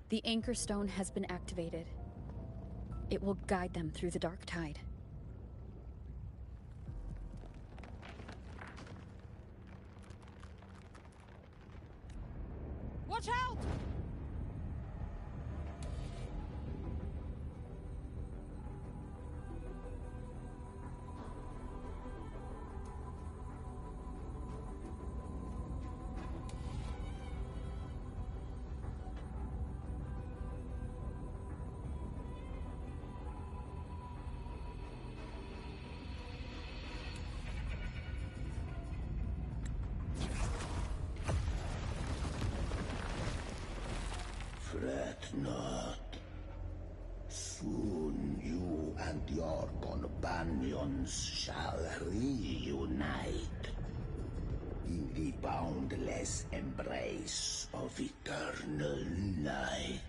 The Anchor Stone has been activated. It will guide them through the dark tide. Watch out! Fret not. Soon you and your companions shall reunite in the boundless embrace of eternal night.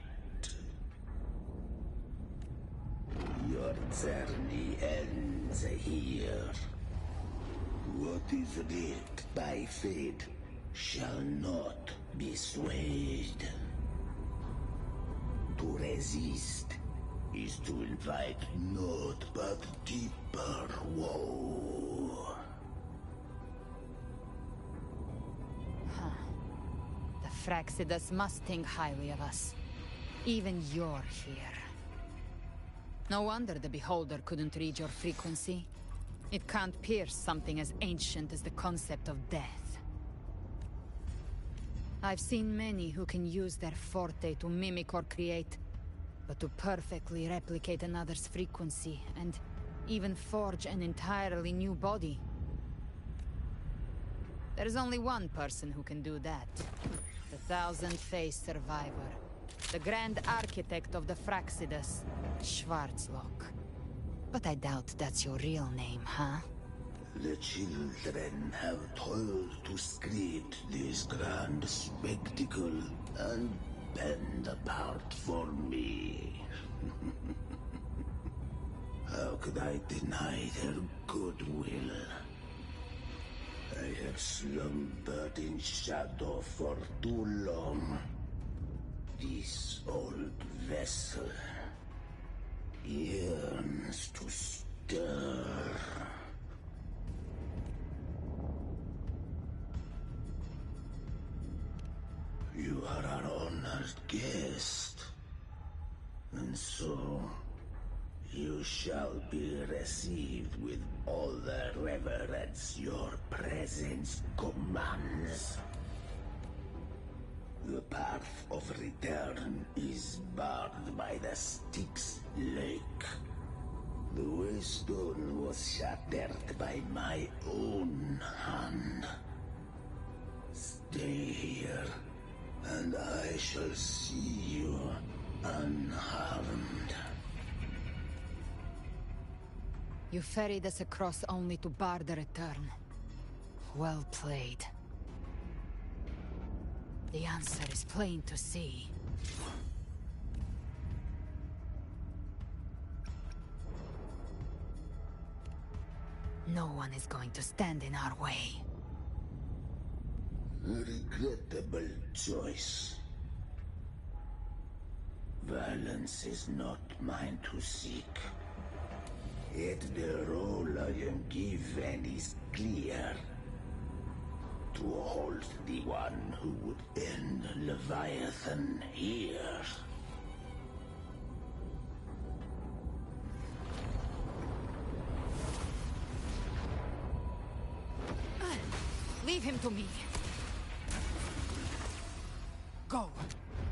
Your journey ends here. What is writ by fate shall not be swayed. To resist is to invite naught but deeper woe. The Fraxidus must think highly of us. Even you're here. No wonder the Beholder couldn't read your frequency. It can't pierce something as ancient as the concept of death. I've seen many who can use their forte to mimic or create, but to perfectly replicate another's frequency, and even forge an entirely new body. There's only one person who can do that. The thousand-faced survivor. The Grand Architect of the Fraxidus, Schwarzlock. But I doubt that's your real name, huh? The children have toiled to script this grand spectacle and bend apart for me. How could I deny their goodwill? I have slumbered in shadow for too long. This old vessel yearns to stir. You are our honored guest, and so you shall be received with all the reverence your presence commands. The path of return is barred by the Styx Lake. The waystone was shattered by my own hand. Stay here, and I shall see you unharmed. You ferried us across only to bar the return. Well played. The answer is plain to see. No one is going to stand in our way. A regrettable choice. Violence is not mine to seek. Yet the role I am given is clear. To hold the one who would end Leviathan here. Leave him to me. Go.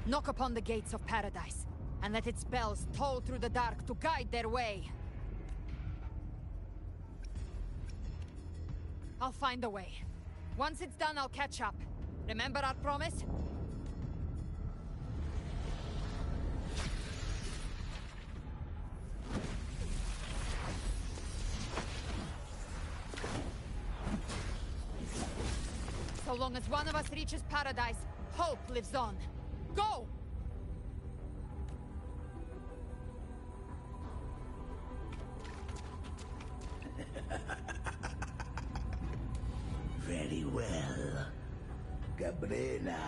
Knock upon the gates of paradise, and let its bells toll through the dark to guide their way. I'll find a way. Once it's done, I'll catch up. Remember our promise? So long as one of us reaches paradise, hope lives on. Go! Very well. Cabrera,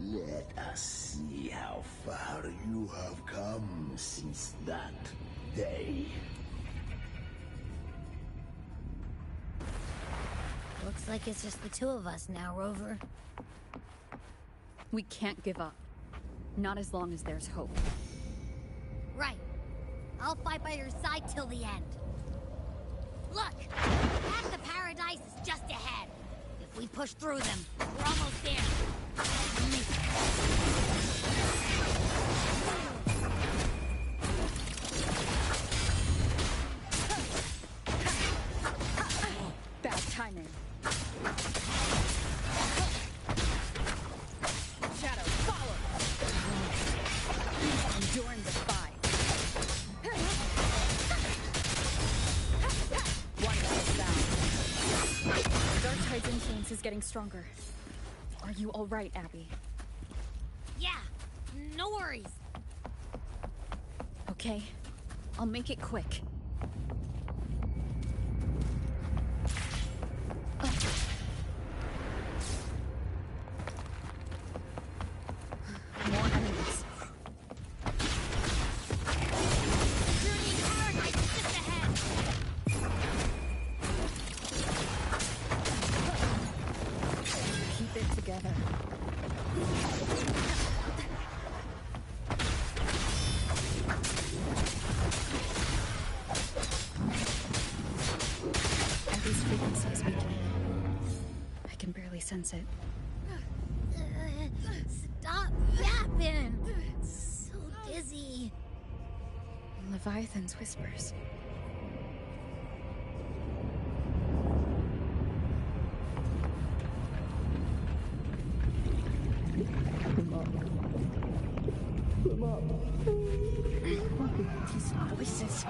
Let us see how far you have come since that day. Looks like it's just the two of us now, Rover. We can't give up. Not as long as there's hope. Right. I'll fight by your side till the end. Look! Half the paradise is just ahead. If we push through them, we're almost there. Bad timing. Shadow, follow! Enduring the fight. One down. Dark Tide's influence is getting stronger. Are you all right, Abby? Yeah, no worries. Okay, I'll make it quick. More enemies. Journey to paradise is just ahead. Keep it together. Abby's frequency is weakening. I can barely sense it. Stop yapping. So dizzy. Leviathan's whispers. These voices.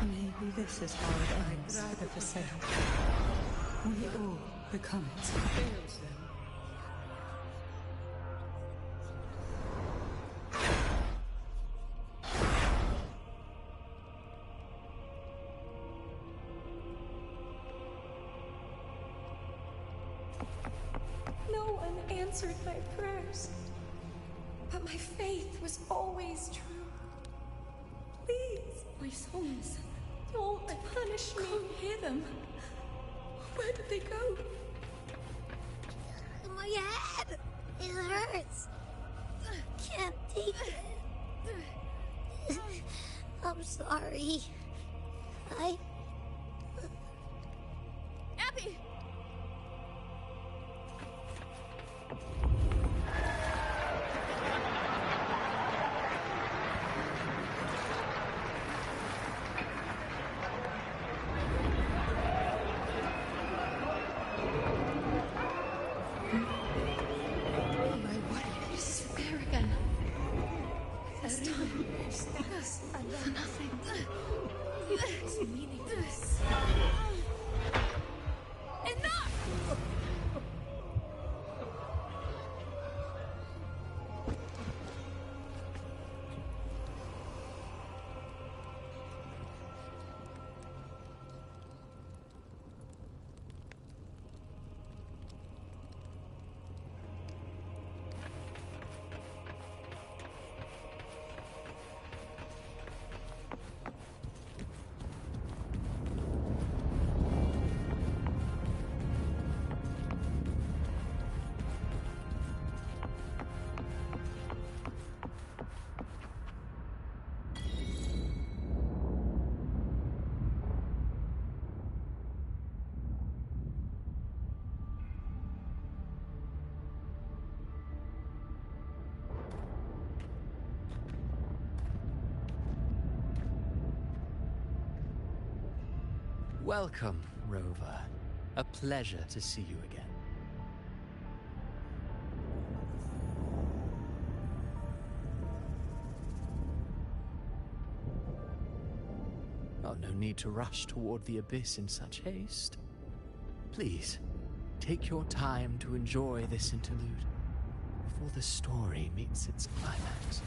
Maybe this is how it ends with the sale. We all become its fails them. No one answered my prayers, but my faith was always true. Please, my souls, don't punish me. Go hear them. Where did they go? My head! It hurts. Can't take it. I'm sorry. Abby! Welcome, Rover. A pleasure to see you again. Well, no need to rush toward the abyss in such haste. Please, take your time to enjoy this interlude before the story meets its climax.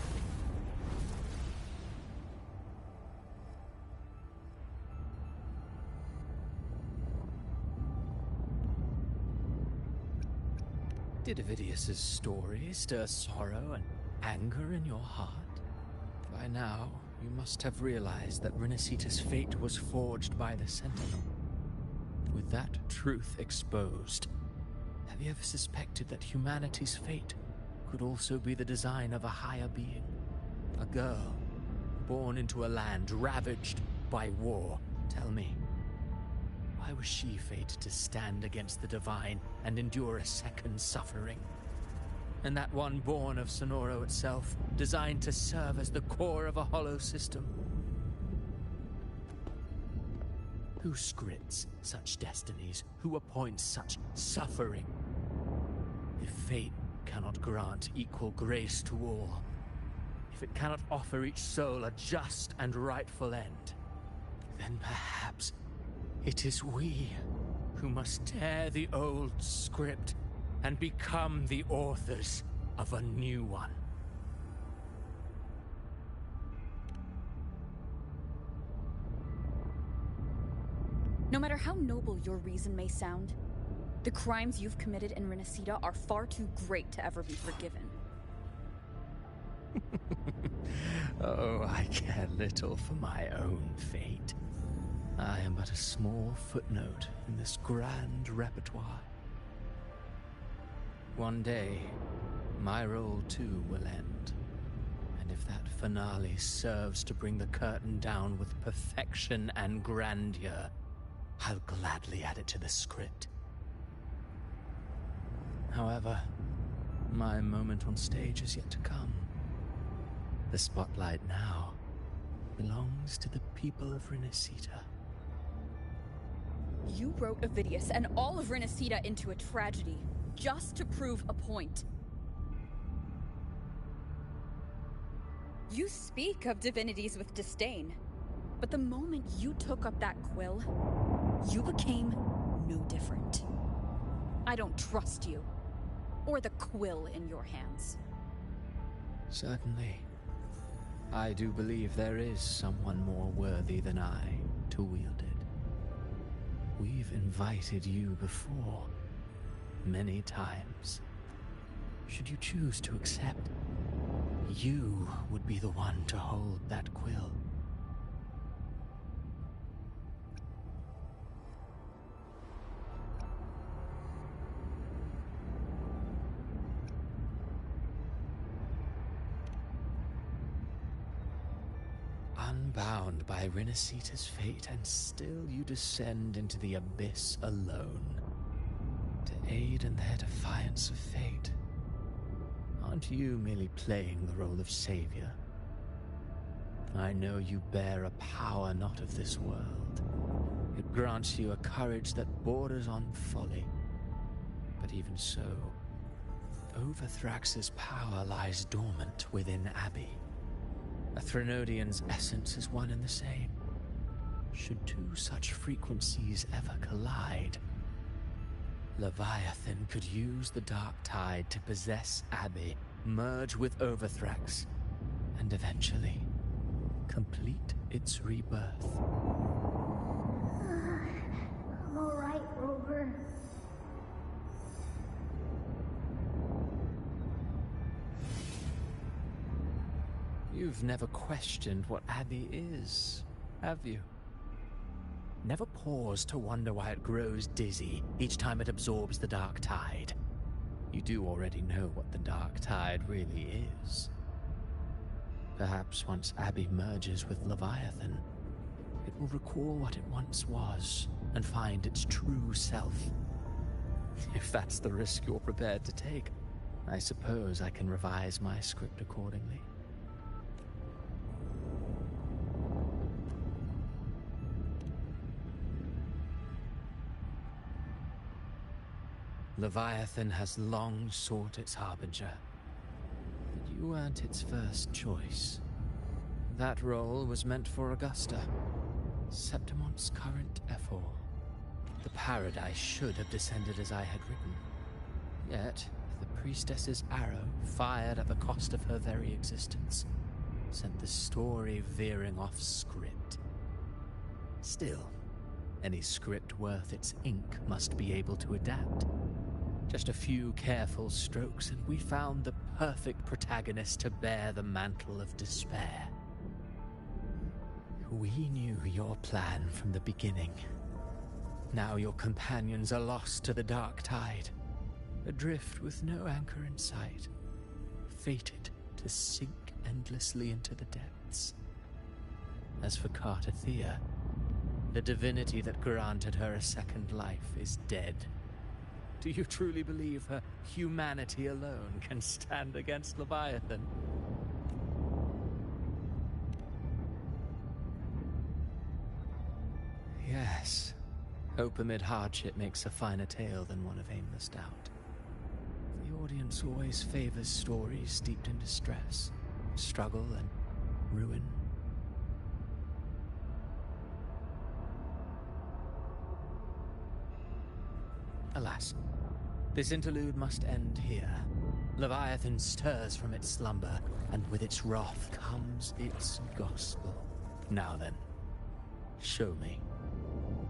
Did Avidius's story stir sorrow and anger in your heart? By now, you must have realized that Renacita's fate was forged by the Sentinel. With that truth exposed, have you ever suspected that humanity's fate could also be the design of a higher being? A girl, born into a land ravaged by war. Tell me, why was she fated to stand against the divine and endure a second suffering? And that one born of Sonoro itself, designed to serve as the core of a hollow system? Who scripts such destinies? Who appoints such suffering? If fate cannot grant equal grace to all, if it cannot offer each soul a just and rightful end, then perhaps it is we who must tear the old script and become the authors of a new one. No matter how noble your reason may sound, the crimes you've committed in Renacita are far too great to ever be forgiven. Oh, I care little for my own fate. I am but a small footnote in this grand repertoire. One day, my role too will end. And if that finale serves to bring the curtain down with perfection and grandeur, I'll gladly add it to the script. However, my moment on stage is yet to come. The spotlight now belongs to the people of Renacita. You wrote Avidius and all of Renacita into a tragedy, just to prove a point. You speak of divinities with disdain, but the moment you took up that quill, you became no different. I don't trust you, or the quill in your hands. Certainly. I do believe there is someone more worthy than I to wield it. We've invited you before, many times. Should you choose to accept, you would be the one to hold that quill. Unbound by Renacita's fate, and still you descend into the abyss alone, to aid in their defiance of fate. Aren't you merely playing the role of savior? I know you bear a power not of this world. It grants you a courage that borders on folly. But even so, Overthrax's power lies dormant within Abbey. A Threnodian's essence is one and the same. Should two such frequencies ever collide, Leviathan could use the dark tide to possess Abbey, merge with Overthrax, and eventually complete its rebirth. I'm alright, Rover. You've never questioned what Abbey is, have you? Never paused to wonder why it grows dizzy each time it absorbs the dark tide. You do already know what the dark tide really is. Perhaps once Abbey merges with Leviathan, it will recall what it once was and find its true self. If that's the risk you're prepared to take, I suppose I can revise my script accordingly. Leviathan has long sought its harbinger, but you weren't its first choice. That role was meant for Augusta, Septimont's current effort. The paradise should have descended as I had written. Yet, the priestess's arrow, fired at the cost of her very existence, sent the story veering off script. Still, any script worth its ink must be able to adapt. Just a few careful strokes and we found the perfect protagonist to bear the mantle of despair. We knew your plan from the beginning. Now your companions are lost to the dark tide, adrift with no anchor in sight, fated to sink endlessly into the depths. As for Cartathea, the divinity that granted her a second life is dead. Do you truly believe her humanity alone can stand against Leviathan? Yes. Hope amid hardship makes a finer tale than one of aimless doubt. The audience always favors stories steeped in distress, struggle, and ruin. Alas, this interlude must end here. Leviathan stirs from its slumber, and with its wrath comes its gospel. Now then, show me.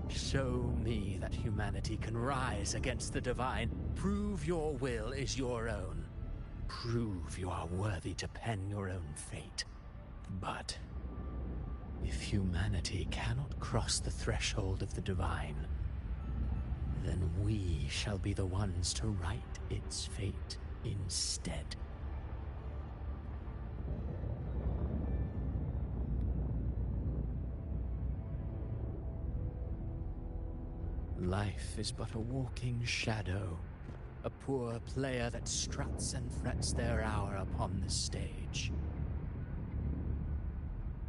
Show me that humanity can rise against the divine. Prove your will is your own. Prove you are worthy to pen your own fate. But if humanity cannot cross the threshold of the divine, then we shall be the ones to write its fate instead. Life is but a walking shadow, a poor player that struts and frets their hour upon the stage.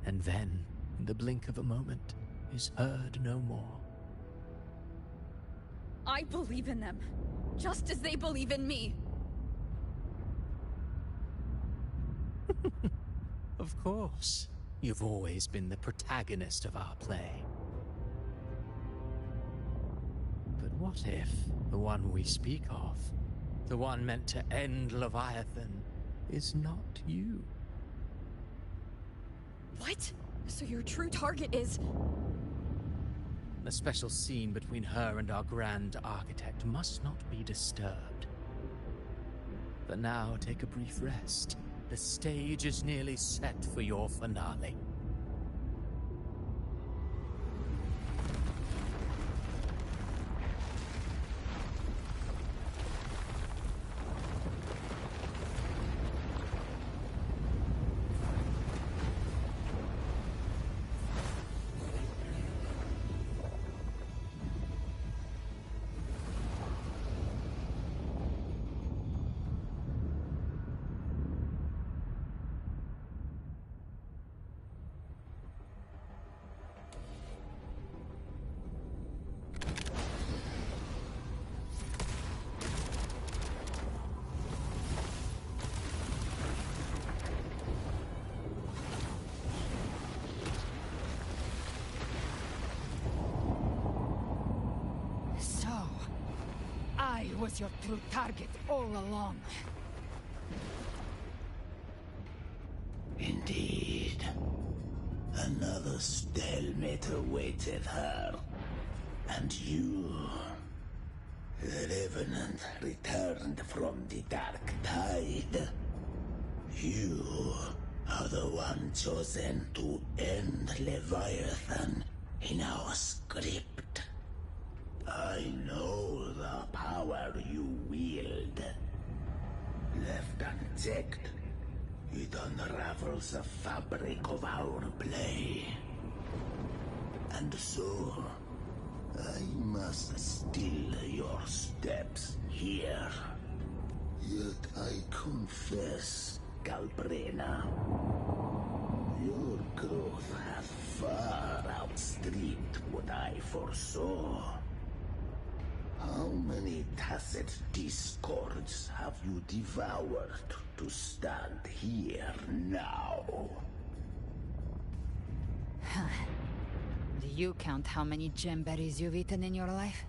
And then, in the blink of a moment, is heard no more. I believe in them, just as they believe in me. Of course. You've always been the protagonist of our play. But what if the one we speak of, the one meant to end Leviathan, is not you? What? So your true target is... The special scene between her and our grand architect must not be disturbed. But now take a brief rest. The stage is nearly set for your finale. I was your true target all along. Indeed. Another stalemate awaited her. And you... The Revenant returned from the Dark Tide. You are the one chosen to end Leviathan in our script. I know the power you wield. Left unchecked, it unravels the fabric of our play. And so, I must still your steps here. Yet I confess, Galbrena, your growth hath far outstripped what I foresaw. How many tacit discords have you devoured to stand here now? Do you count how many gemberries you've eaten in your life?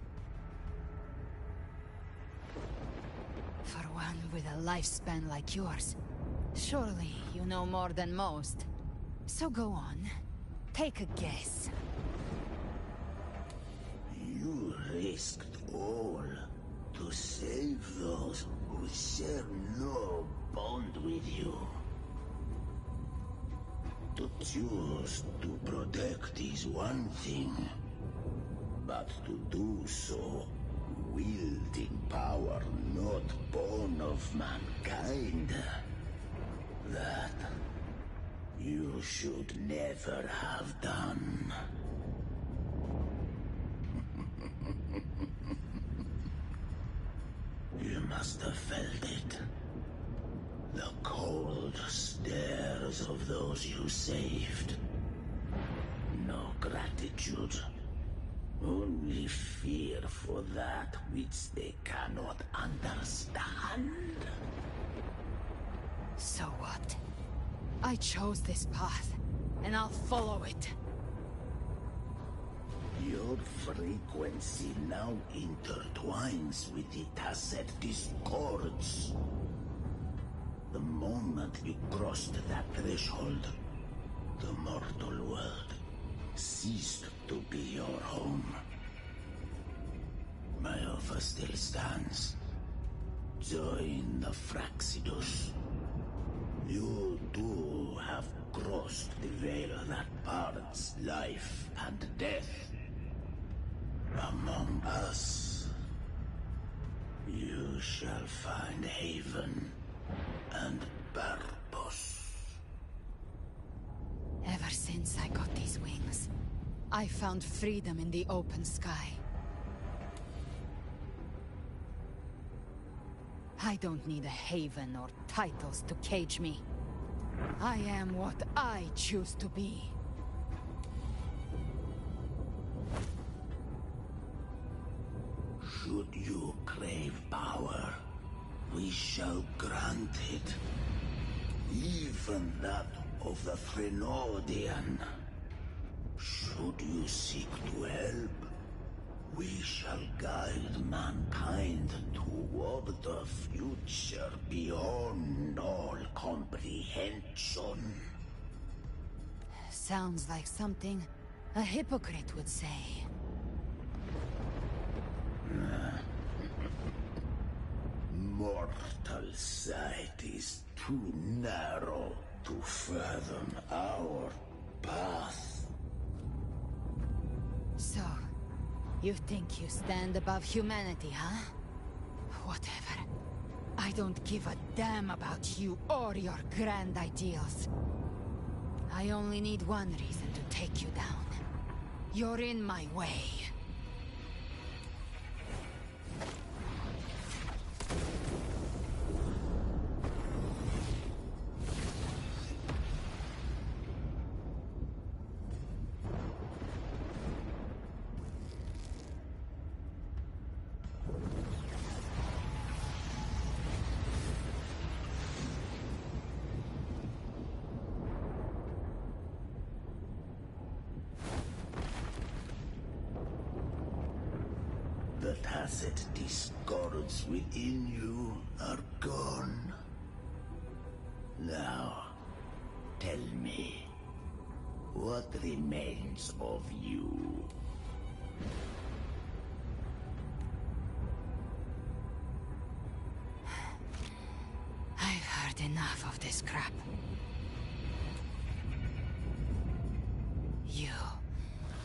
For one with a lifespan like yours, surely you know more than most. So go on. Take a guess. You risked all to save those who share no bond with you. To choose to protect is one thing, but to do so wielding power not born of mankind, that you should never have done. You must have felt it. The cold stares of those you saved. No gratitude. Only fear for that which they cannot understand. So what? I chose this path, and I'll follow it. Your frequency now intertwines with the Tacet discords. The moment you crossed that threshold, the mortal world ceased to be your home. My offer still stands. Join the Fraxidus. You too have crossed the veil that parts life and death. Among us, you shall find haven and purpose. Ever since I got these wings, I found freedom in the open sky. I don't need a haven or titles to cage me. I am what I choose to be. Should you crave power, we shall grant it. Even that of the Frenodian. Should you seek to help, we shall guide mankind toward the future beyond all comprehension. Sounds like something a hypocrite would say. Mortal sight is too narrow to fathom our path. So, you think you stand above humanity, huh? Whatever. I don't give a damn about you or your grand ideals. I only need one reason to take you down. You're in my way. The tacit discords within you are gone. Now, tell me, what remains of you? I've heard enough of this crap. You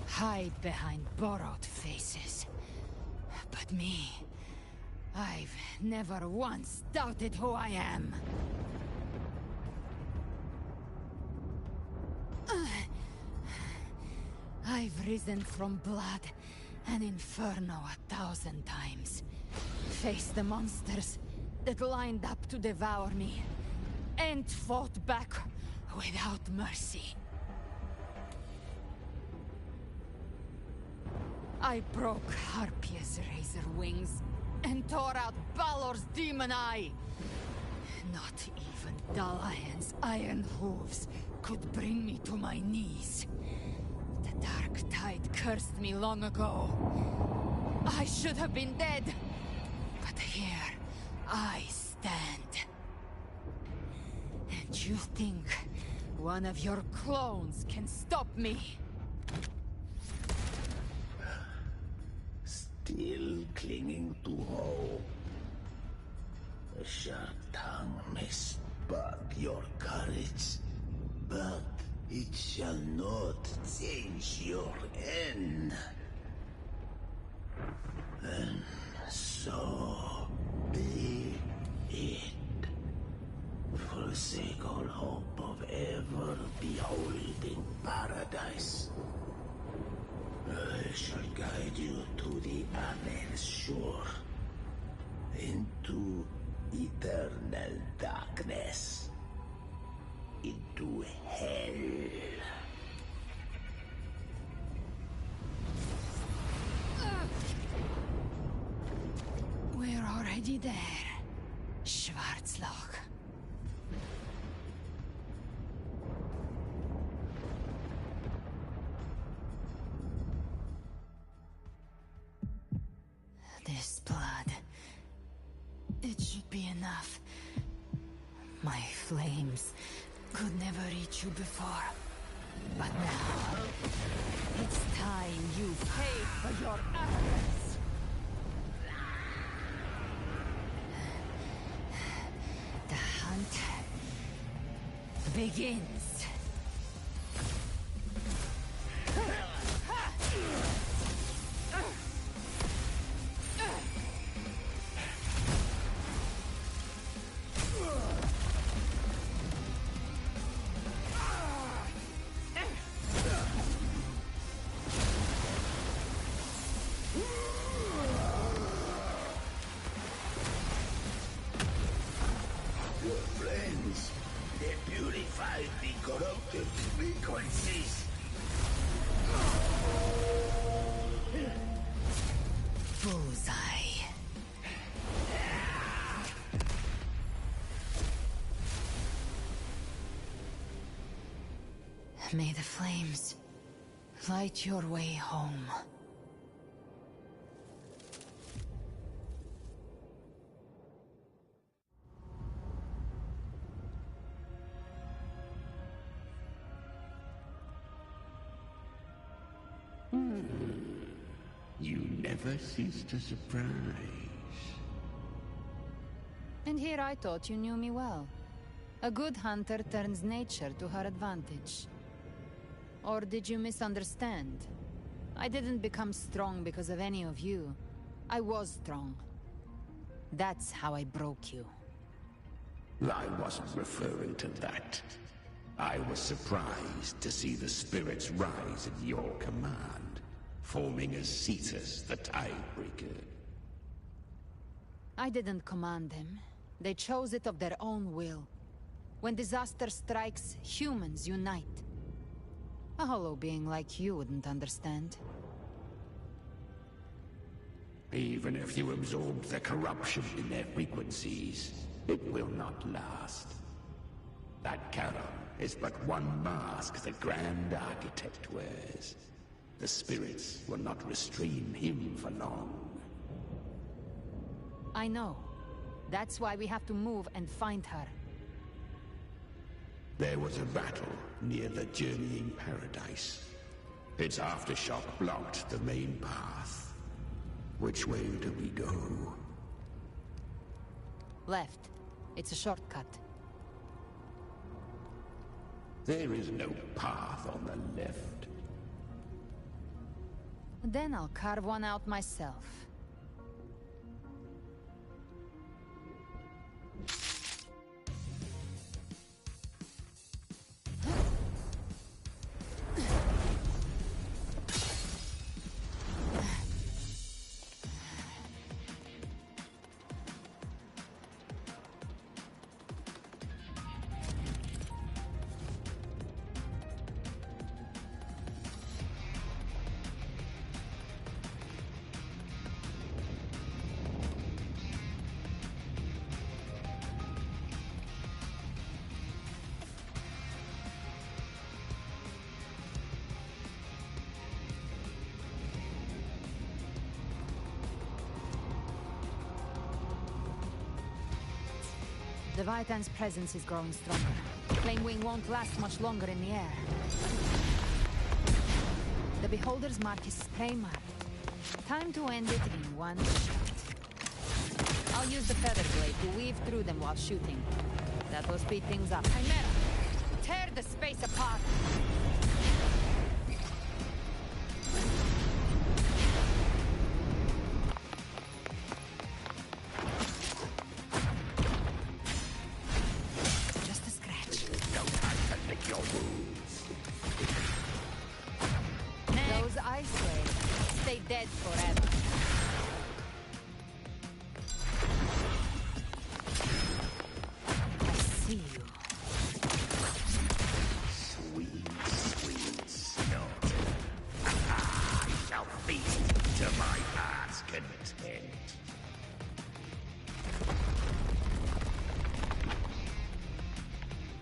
hide behind borrowed faces. But me, I've never once doubted who I am. I've risen from blood and inferno 1,000 times. Faced the monsters that lined up to devour me, and fought back without mercy. I broke Harpia's razor wings and tore out Balor's demon eye. Not even Dalahan's iron hooves could bring me to my knees. The dark tide cursed me long ago. I should have been dead. But here I stand. And you think one of your clones can stop me? Still clinging to hope. A sharp tongue may spark your courage, but it shall not change your end. And so be it. Forsake all hope of ever beholding paradise. I shall guide you to the Amen shore, into eternal darkness, into hell. We're already there, Schwarzloch. This blood... it should be enough. My flames could never reach you before. But now... it's time you pay for your arrogance. The hunt begins. May the flames light your way home. You never cease to surprise. And here I thought you knew me well. A good hunter turns nature to her advantage. Or did you misunderstand? I didn't become strong because of any of you. I was strong. That's how I broke you. I wasn't referring to that. I was surprised to see the spirits rise at your command, forming as Cetus the Tidebreaker. I didn't command them. They chose it of their own will. When disaster strikes, humans unite. A hollow being like you wouldn't understand. Even if you absorb the corruption in their frequencies, it will not last. That Charon is but one mask the Grand Architect wears. The spirits will not restrain him for long. I know. That's why we have to move and find her. There was a battle near the Journeying Paradise. Its aftershock blocked the main path. Which way do we go? Left. It's a shortcut. There is no path on the left. Then I'll carve one out myself. Leviathan's presence is growing stronger. Flame Wing won't last much longer in the air. The Beholder's mark is spray marked. Time to end it in one shot. I'll use the feather blade to weave through them while shooting. That will speed things up. Chimera! Tear the space apart! Just a scratch. No time to lick your wounds. Those ice waves stay dead forever. I see you. Sweet, sweet snorter. I shall feast to my heart's content.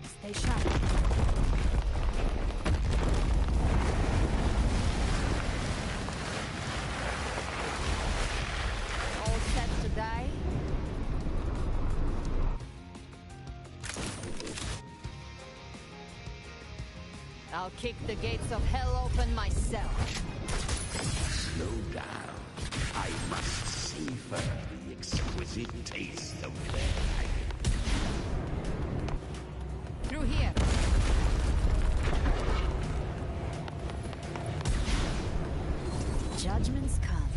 Stay sharp. All set to die? I'll kick the gates of hell open myself. Slow down. I must savor the exquisite taste of their agony. Through here. Judgments come.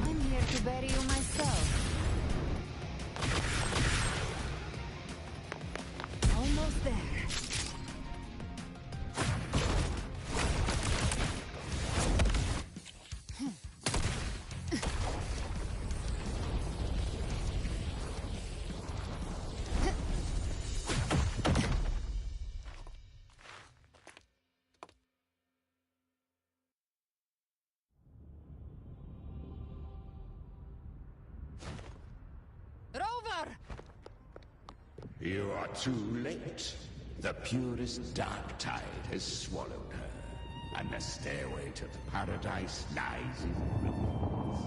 I'm here to bury you myself. Almost there. Rover! You are too late. The purest dark tide has swallowed her, and the stairway to paradise lies in ruins.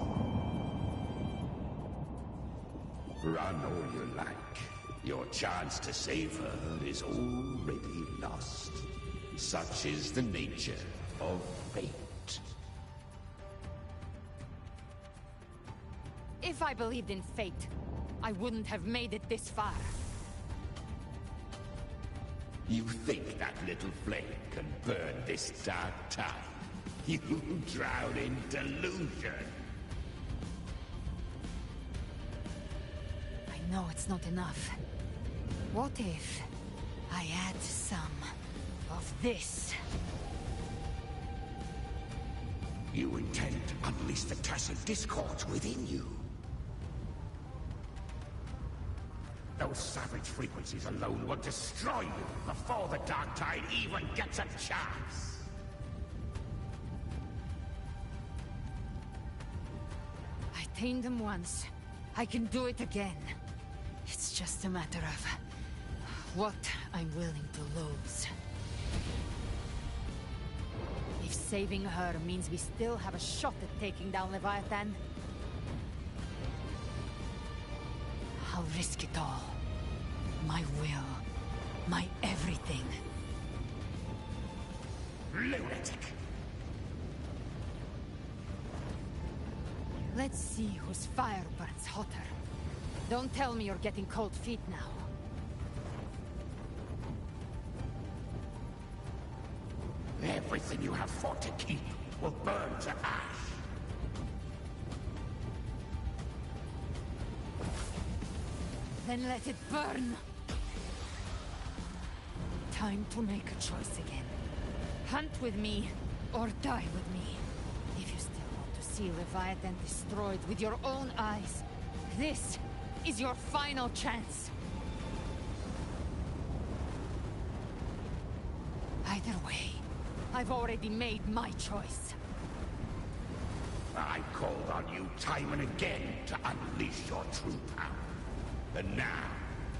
Run all you like. Your chance to save her is already lost. Such is the nature of fate. If I believed in fate, I wouldn't have made it this far. You think that little flame can burn this dark tide? You drown in delusion. I know it's not enough. What if I add some of this? You intend to unleash the tacit discords within you. Those savage frequencies alone will destroy you before the Dark Tide even gets a chance. I tamed them once. I can do it again. It's just a matter of what I'm willing to lose. If saving her means we still have a shot at taking down Leviathan, I'll risk it all. My will. My everything. Lunatic! Let's see whose fire burns hotter. Don't tell me you're getting cold feet now. Everything you have fought to keep will burn to ash. Then let it burn! Time to make a choice again. Hunt with me, or die with me. If you still want to see Leviathan destroyed with your own eyes, this is your final chance. Either way, I've already made my choice. I called on you time and again to unleash your true power. And now,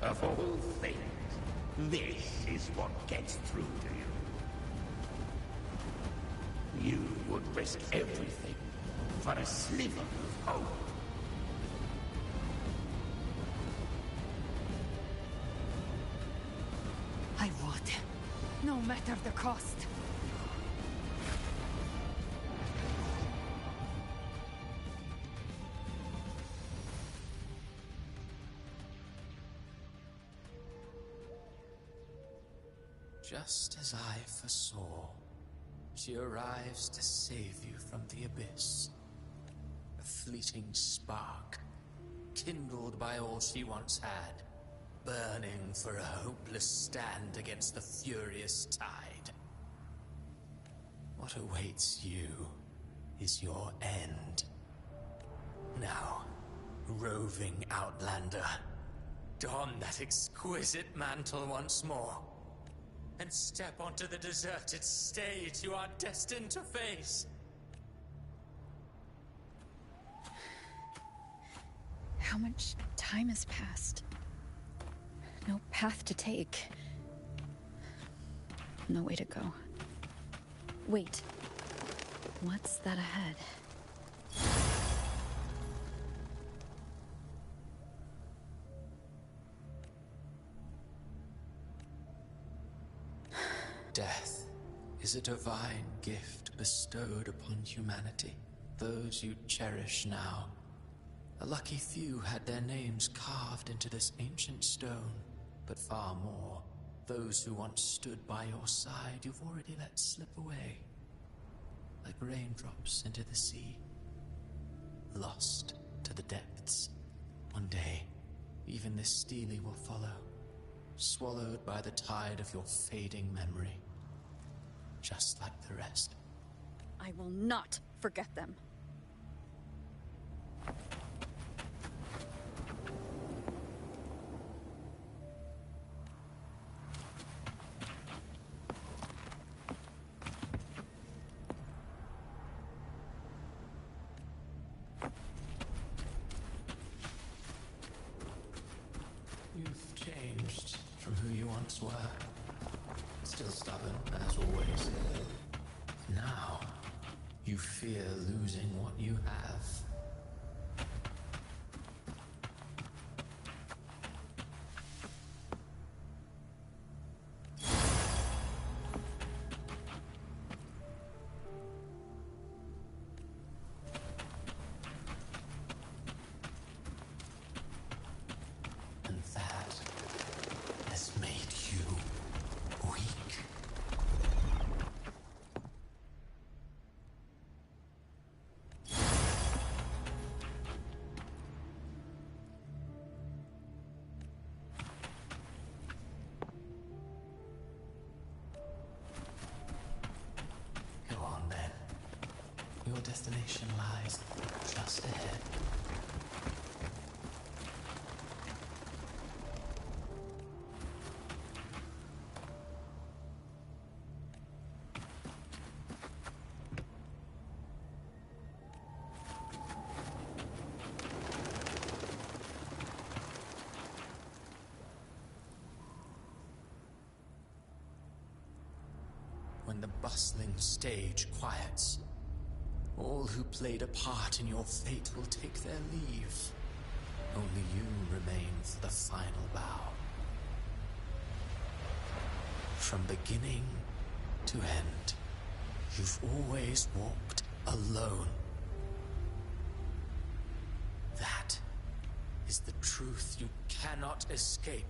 of all things, this is what gets through to you. You would risk everything for a sliver of hope. matter the cost. Just as I foresaw, she arrives to save you from the abyss. A fleeting spark, kindled by all she once had, burning for a hopeless stand against the furious tide. What awaits you is your end. Now, roving outlander, don that exquisite mantle once more, and step onto the deserted stage you are destined to face. How much time has passed? No path to take. No way to go. Wait. What's that ahead? Death is a divine gift bestowed upon humanity. Those you cherish now. A lucky few had their names carved into this ancient stone, but far more, those who once stood by your side you've already let slip away. Like raindrops into the sea, lost to the depths. One day, even this stele will follow, swallowed by the tide of your fading memory, just like the rest. I will not forget them. You've changed from who you once were. Still stubborn, as always. Now, you fear losing what you have. And that has made you weak. Go on then. Your destination lies just ahead. When the bustling stage quiets, all who played a part in your fate will take their leave. Only you remain for the final bow. From beginning to end, you've always walked alone. That is the truth you cannot escape.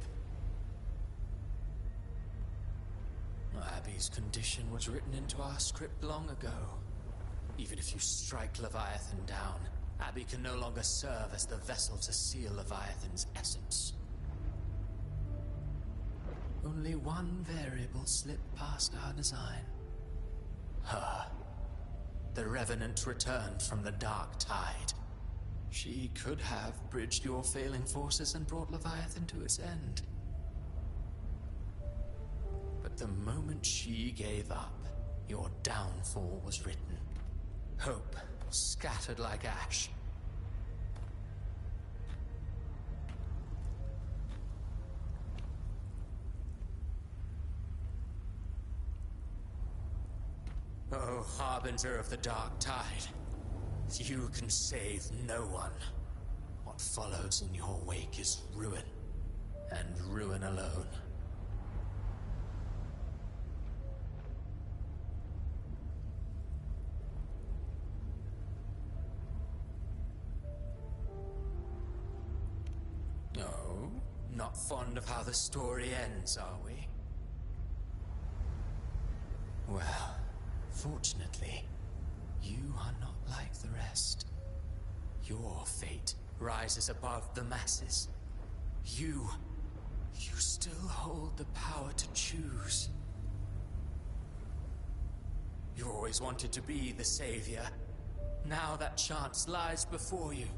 Abby's condition was written into our script long ago. Even if you strike Leviathan down, Abby can no longer serve as the vessel to seal Leviathan's essence. Only one variable slipped past our design. Her. The Revenant returned from the dark tide. She could have bridged your failing forces and brought Leviathan to its end. But the moment she gave up, your downfall was written. Hope scattered like ash. Oh, harbinger of the dark tide, you can save no one. What follows in your wake is ruin, and ruin alone. Not fond of how the story ends, are we? Well, fortunately, you are not like the rest. Your fate rises above the masses. You still hold the power to choose. You always wanted to be the savior. Now that chance lies before you.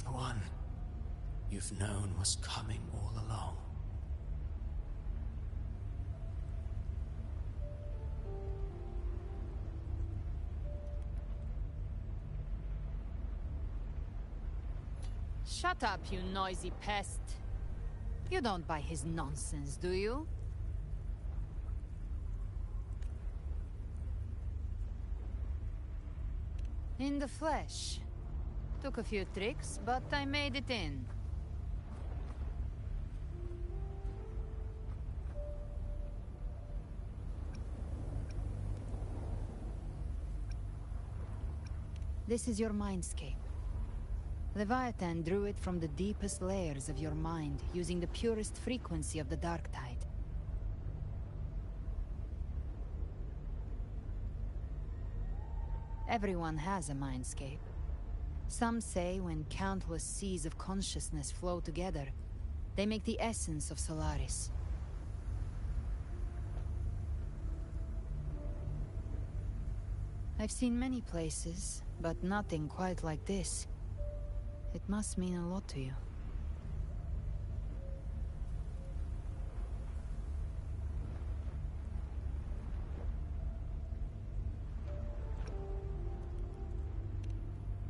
The one you've known was coming all along. Shut up, you noisy pest. You don't buy his nonsense, do you? In the flesh. Took a few tricks, but I made it in. This is your mindscape. Leviathan drew it from the deepest layers of your mind, using the purest frequency of the dark tide. Everyone has a mindscape. Some say when countless seas of consciousness flow together, they make the essence of Solaris. I've seen many places, but nothing quite like this. It must mean a lot to you.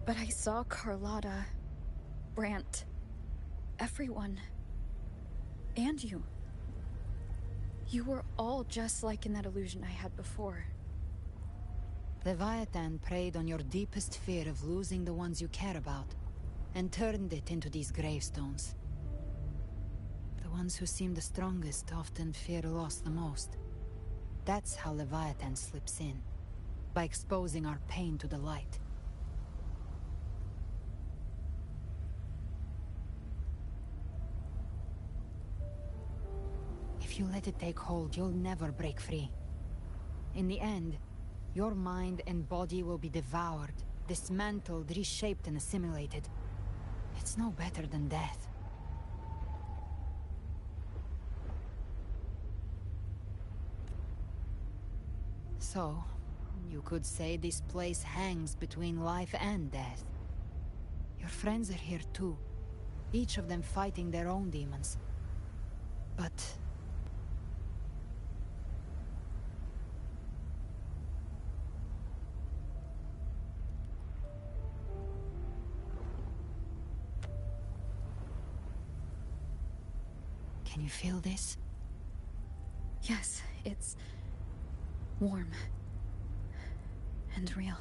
But I saw Carlotta, Brant, everyone. And you. You were all just like in that illusion I had before. Leviathan preyed on your deepest fear of losing the ones you care about, and turned it into these gravestones. The ones who seem the strongest often fear loss the most. That's how Leviathan slips in, by exposing our pain to the light. If you let it take hold, you'll never break free. In the end, your mind and body will be devoured, dismantled, reshaped, and assimilated. It's no better than death. So, you could say this place hangs between life and death. Your friends are here too, each of them fighting their own demons. But can you feel this? Yes, it's warm and real.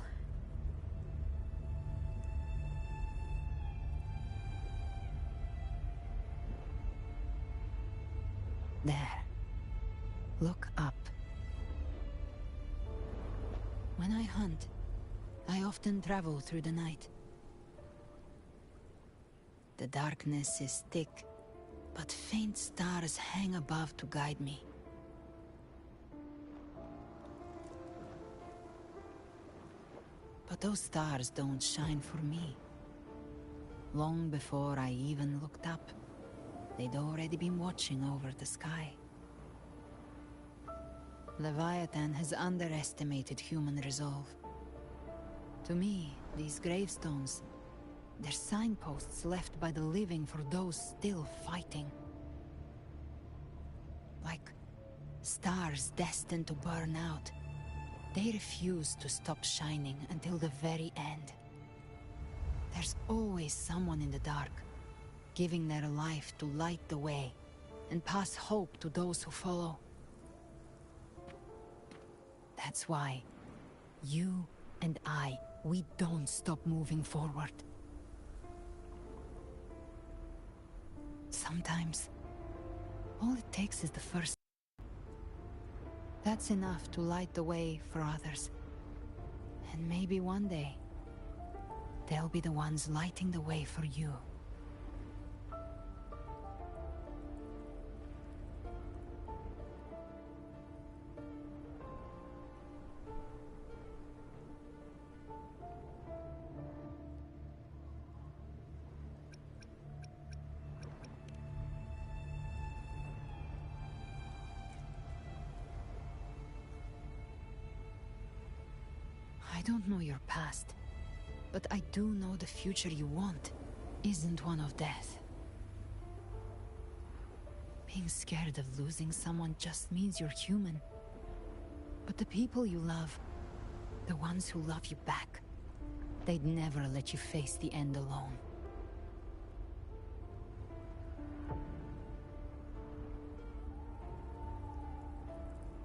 There. Look up. When I hunt, I often travel through the night. The darkness is thick, but faint stars hang above to guide me. But those stars don't shine for me. Long before I even looked up, they'd already been watching over the sky. Leviathan has underestimated human resolve. To me, these gravestones, they're signposts left by the living for those still fighting. Like stars destined to burn out. They refuse to stop shining until the very end. There's always someone in the dark, giving their life to light the way and pass hope to those who follow. That's why you and I, we don't stop moving forward. Sometimes, all it takes is the first. That's enough to light the way for others. And maybe one day, they'll be the ones lighting the way for you. don't know your past, but I do know the future you want isn't one of death. Being scared of losing someone just means you're human. But the people you love, the ones who love you back, they'd never let you face the end alone.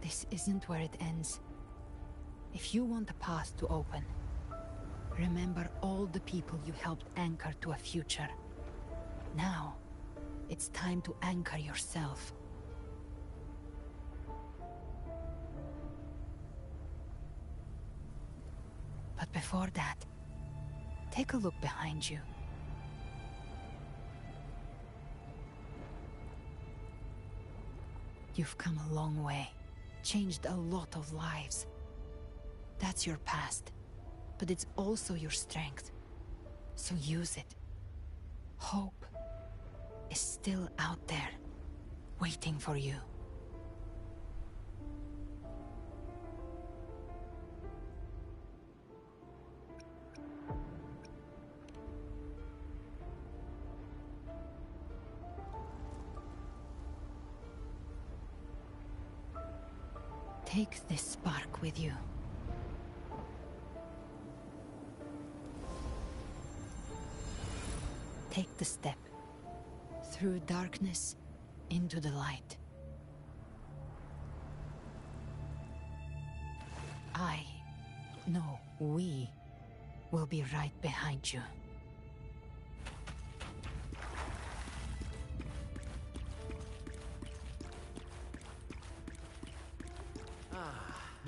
This isn't where it ends. If you want a path to open, remember all the people you helped anchor to a future. Now, it's time to anchor yourself. But before that, take a look behind you. You've come a long way, changed a lot of lives. That's your past, but it's also your strength. So use it. Hope is still out there, waiting for you. Take this spark with you. Take the step. Through darkness, into the light. We will be right behind you.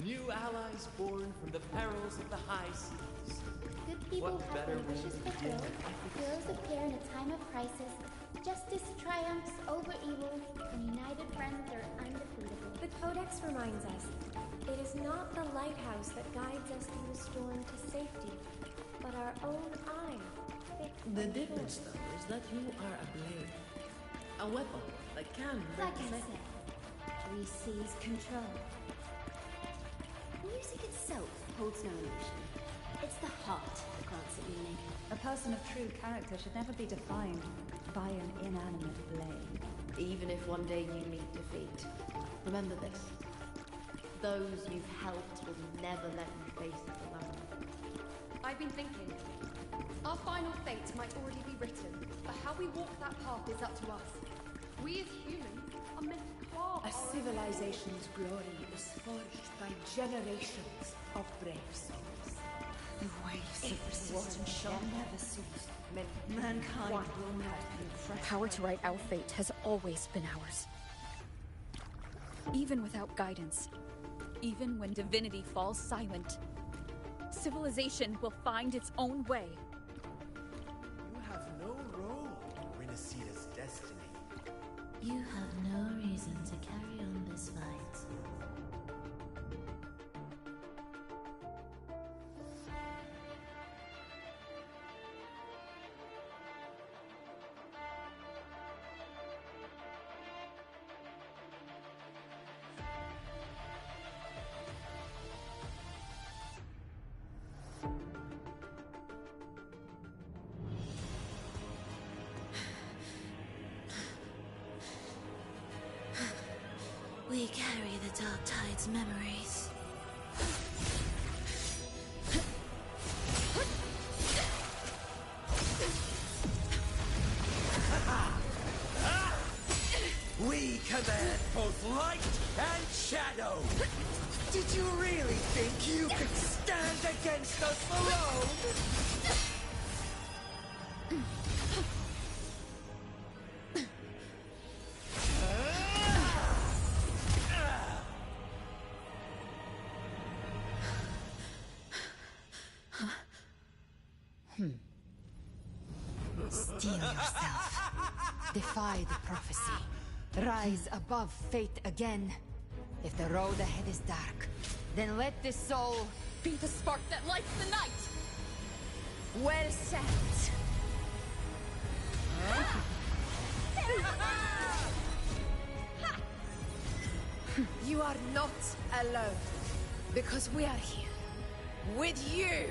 New allies born from the perils of the high seas. Good people What have better their way wishes to fulfilled. begin? Heroes appear in a time of crisis. Justice triumphs over evil, and united friends are undefeatable. The Codex reminds us, it is not the lighthouse that guides us through the storm to safety, but our own eye. The difference, though, is that you are a blade. A weapon that can Like break I the said, we seize control. Music itself holds no emotion. It's the heart that grants it meaning. A person of true character should never be defined by an inanimate blade. Even if one day you meet defeat, remember this. Those you've helped will never let you face it alone. I've been thinking. Our final fate might already be written, but how we walk that path is up to us. We as humans are meant to carve A civilization's glory is forged by generations of brave souls. The waves of resistance shall never cease. Mankind will not be crushed. Power to write our fate has always been ours. Even without guidance, even when divinity falls silent, civilization will find its own way. You have no role in Renacita's destiny. You have no reason to carry on this fight. We carry the Dark Tide's memories. We command both light and shadow! Did you really think you could stand against us alone? Steel yourself. Defy the prophecy. Rise above fate again. If the road ahead is dark, then let this soul be the spark that lights the night! well said. You are not alone, because we are here. With you!